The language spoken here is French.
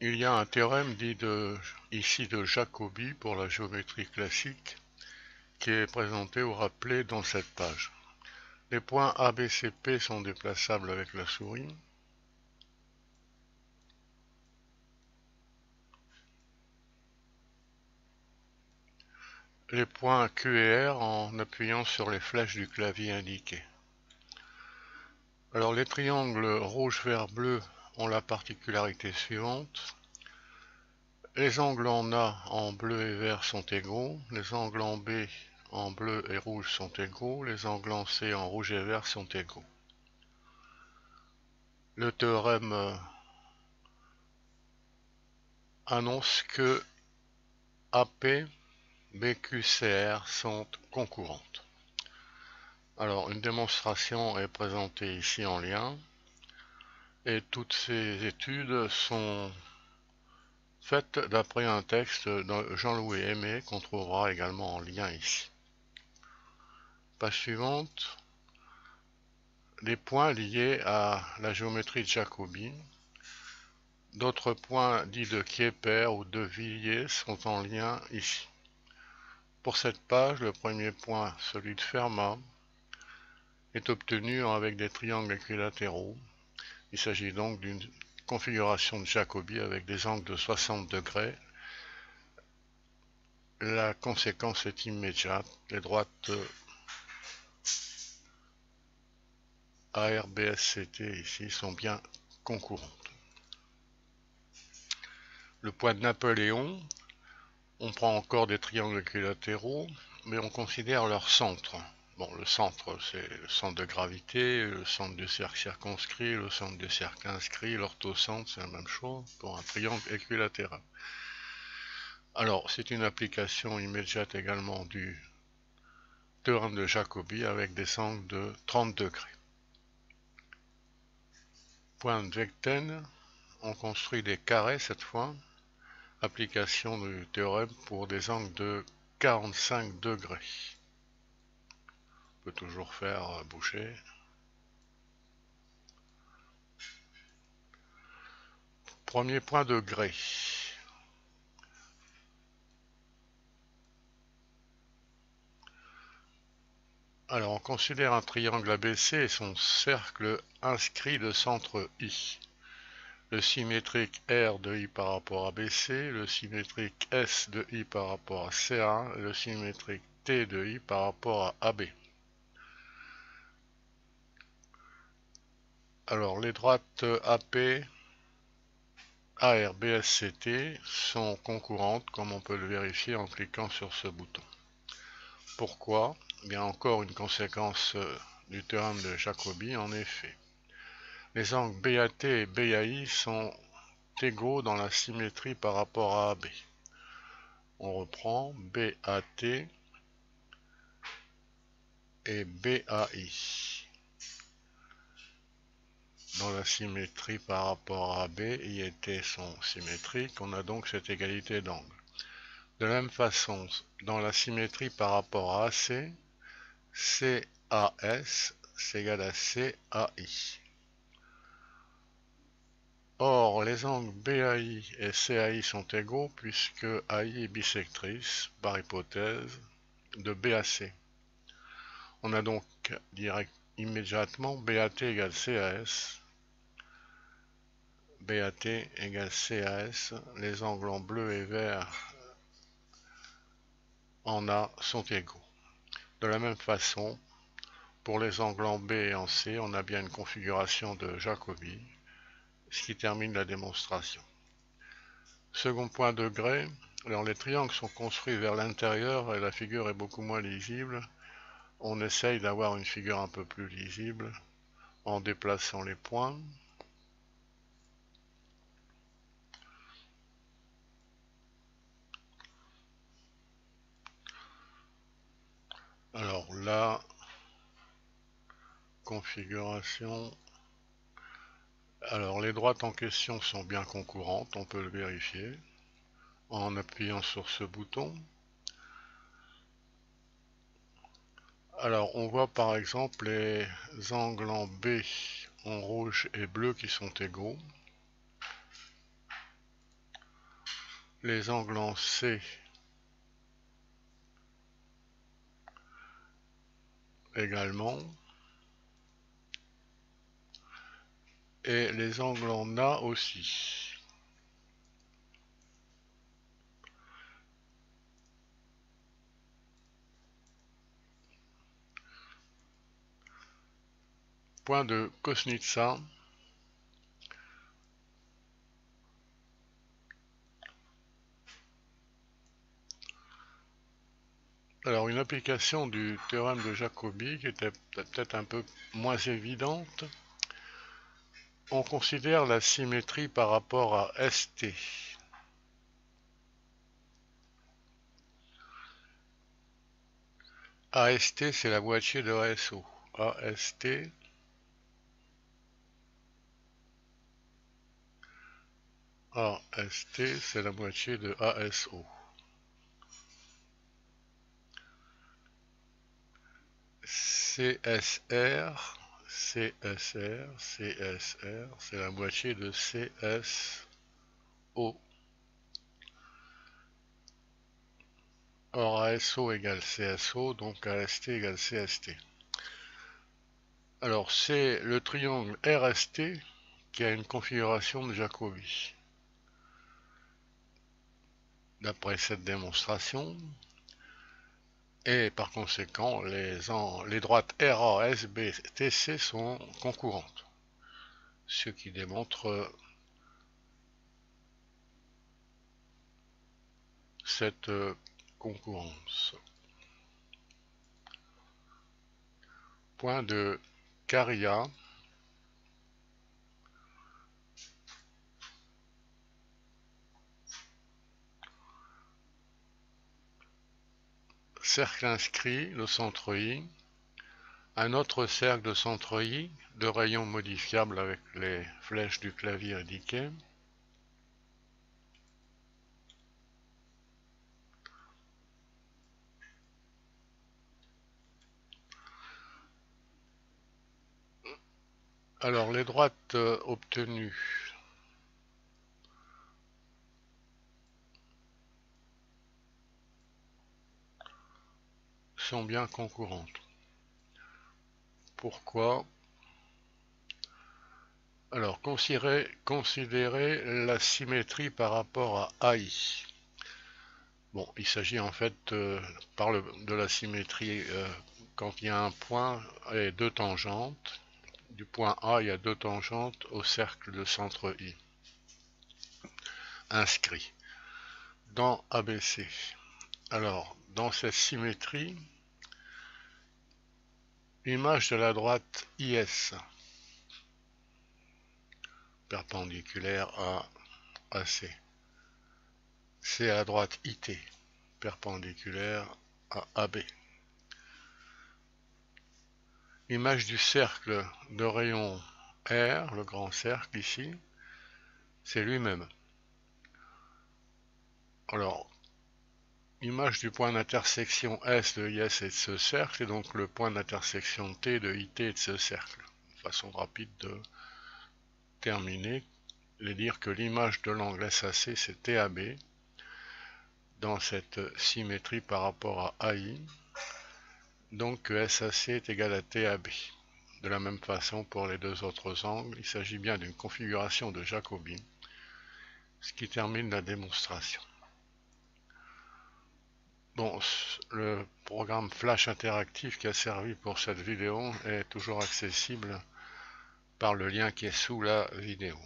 Il y a un théorème dit ici de Jacobi pour la géométrie classique qui est présenté ou rappelé dans cette page. Les points A, B, C, P sont déplaçables avec la souris. Les points Q et R en appuyant sur les flèches du clavier indiqué. Alors les triangles rouge, vert, bleu ont la particularité suivante. Les angles en A en bleu et vert sont égaux, les angles en B en bleu et rouge sont égaux, les angles en C en rouge et vert sont égaux. Le théorème annonce que AP, BQ, CR sont concurrentes. Alors une démonstration est présentée ici en lien et toutes ces études sont faites d'après un texte de Jean-Louis Aimé qu'on trouvera également en lien ici. Page suivante. Des points liés à la géométrie de Jacobi. D'autres points dits de Kieper ou de Villiers sont en lien ici. Pour cette page, le premier point, celui de Fermat, est obtenu avec des triangles équilatéraux. Il s'agit donc d'une configuration de Jacobi avec des angles de 60 degrés. La conséquence est immédiate. Les droites ARBSCT ici sont bien concurrentes. Le point de Napoléon, on prend encore des triangles équilatéraux, mais on considère leur centre. Bon, le centre, c'est le centre de gravité, le centre du cercle circonscrit, le centre du cercle inscrit, l'orthocentre, c'est la même chose pour un triangle équilatéral. Alors, c'est une application immédiate également du théorème de Jacobi avec des angles de 30 degrés. Point de Vecten, on construit des carrés cette fois. Application du théorème pour des angles de 45 degrés. On peut toujours faire boucher. Premier point de grès. Alors on considère un triangle ABC et son cercle inscrit de centre I. Le symétrique R de I par rapport à BC, le symétrique S de I par rapport à C1 et le symétrique T de I par rapport à AB. Alors les droites AP, AR, BSCT sont concurrentes comme on peut le vérifier en cliquant sur ce bouton. Pourquoi? Bien encore une conséquence du théorème de Jacobi en effet. Les angles BAT et BAI sont égaux dans la symétrie par rapport à AB. On reprend BAT et BAI. Dans la symétrie par rapport à AB, I et T sont symétriques, on a donc cette égalité d'angle. De la même façon, dans la symétrie par rapport à AC, CAS c'est égal à CAI. Or, les angles BAI et CAI sont égaux puisque AI est bisectrice, par hypothèse, de BAC. On a donc immédiatement BAT égale CAS. BAT égale CAS. Les angles en bleu et vert en A sont égaux. De la même façon, pour les angles en B et en C, on a bien une configuration de Jacobi, ce qui termine la démonstration. Second point de grès, alors les triangles sont construits vers l'intérieur et la figure est beaucoup moins lisible. On essaye d'avoir une figure un peu plus lisible en déplaçant les points. Alors là, configuration. Alors les droites en question sont bien concurrentes, on peut le vérifier en appuyant sur ce bouton. Alors on voit par exemple les angles en B en rouge et bleu qui sont égaux. les angles en C également, et les angles en A aussi. Point de Košnitsa. Alors une application du théorème de Jacobi qui était peut-être un peu moins évidente. On considère la symétrie par rapport à ST. AST, c'est la moitié de ASO. AST, c'est la moitié de ASO. CSR, c'est la moitié de CSO. Or, ASO égale CSO, donc AST égale CST. Alors, c'est le triangle RST qui a une configuration de Jacobi. D'après cette démonstration, et par conséquent, les droites RA, SB, TC sont concurrentes, ce qui démontre cette concurrence. Point de Caria. Cercle inscrit, le centre I. Un autre cercle de centre I, de rayon modifiable avec les flèches du clavier indiquées. Alors les droites obtenues sont bien concurrentes. Pourquoi? Alors considérez la symétrie par rapport à AI. Bon, il s'agit en fait de la symétrie quand il y a un point et deux tangentes. Du point A, il y a deux tangentes au cercle de centre I. Inscrit dans ABC. Alors, dans cette symétrie, image de la droite IS, perpendiculaire à AC. C'est à la droite IT, perpendiculaire à AB. Image du cercle de rayon R, le grand cercle ici, c'est lui-même. Alors, image du point d'intersection S de IS et de ce cercle, et donc le point d'intersection T de IT et de ce cercle. Une façon rapide de terminer, et dire que l'image de l'angle SAC c'est TAB dans cette symétrie par rapport à AI, donc que SAC est égal à TAB. De la même façon pour les deux autres angles, il s'agit bien d'une configuration de Jacobi, ce qui termine la démonstration. Bon, le programme Flash interactif qui a servi pour cette vidéo est toujours accessible par le lien qui est sous la vidéo.